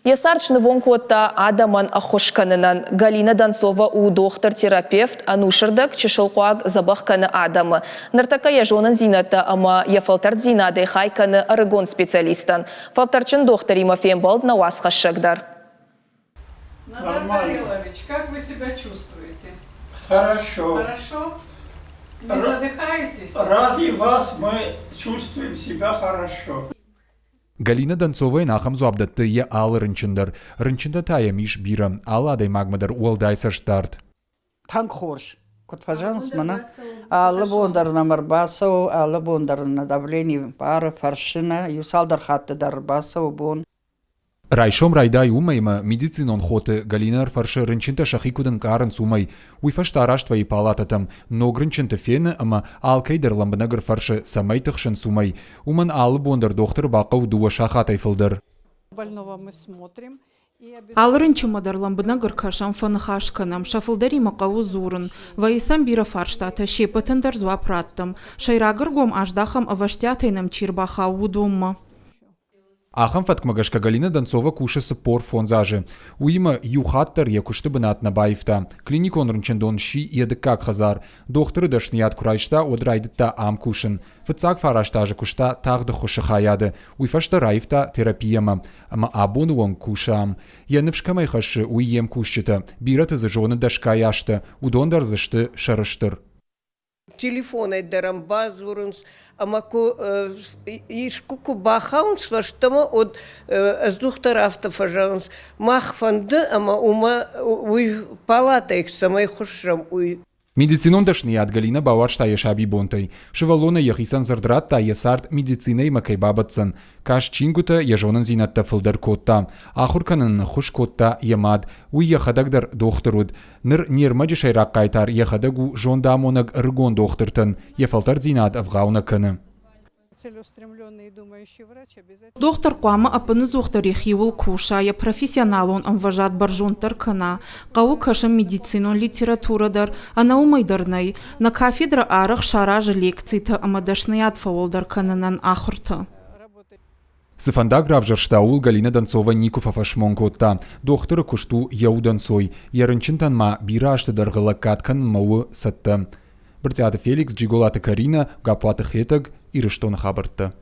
Ясарчны вонкотта адаман ахошканынан Галина Донцова у доктор-терапевт анушырдак чешылқуаг забахканы адамы. Нартакая жонын зинаты ама яфалтар зинады хайканы арыгон специалистан. Фалтарчын доктор Имофеем балд на вас хашагдар. Надар Дарилович, как вы себя чувствуете? Хорошо. Хорошо? Не задыхаетесь? Ради вас мы чувствуем себя хорошо. Галина Донцова нахам зуабдатты я ал рынчындар. Рынчында тая миш бира. Алладай магмадар уалдайса штарт. Танк хорш. Кот пожалуйста, мана. Лабондар номер басов, лабондар на давление пара фаршина, юсалдар хатты дар басов бон. Райшом райдай умайма медицинон хоты Галинар фаршы рынчында шахикудын карын сумай. Уйфаш тараш твои палататам, но грынчында фені ама алкайдар ламбанагар фаршы самайтықшын сумай. Уман алы бондар доктор бақау дуа шахатай фылдар. Больного мы смотрим. Алрынчы мадарламбына гыркашам фанахашканам, шафылдари мақау зурын, вайсам бира фарштата шепатындар зуапраттым, шайрагыр гом аждахам аваштятайнам чирбаха удумма. Ахам фаткмагашка Галина Донцова кушасы пор фонзажы. Уима юхаттар якушты бынат набаевта. Клиникон рынчындон ши еді как хазар. Докторы дашният курайшта одрайдытта ам кушын. Фыцак фараштажы кушта тағды хушы хаяды. Уйфашта райфта терапияма. Ама абону он кушам. Янывшкамай хашы уием кушчыты. Бираты зажоны дашка яшты. Удондар зашты шарыштыр. Телефон айдарам базурунс, амаку ишкуку бахаунс, ваштама от аздухтар автофажаунс, махфанды, ама ума уй палата их самай хушам уй. Медицинон дашният Галина баваршта ешаби бонтай. Шывалона яхисан зардратта есарт медициной макай бабатсан. Каш чингута яжонан зинатта фылдар котта. Ахурканын хуш котта ямад. Уй яхадагдар докторуд. Ныр нермаджи шайрак кайтар яхадагу жондамонаг ргон доктортан. Ефалтар зинат авгауна каны. Целеустремленный и думающий врач обязательно. Доктор Куама апыны зухтар ехивул куша, я профессионал он амважат баржунтар кана, кау кашам медицинон литературадар, а наумайдарнай, на кафедра арах шаража лекцийта амадашнаят фаолдар кананан ахурта. Сыфанда гравжарштаул Галина Донцова никуфа фашмон котта. Докторы кушту яу Донцой. Ярынчынтан ма бира ашты даргыла каткан мауы сатта. Біртяты Феликс, Джиголата Карина, Гапуаты Хетаг, Ирыштон хабыртты.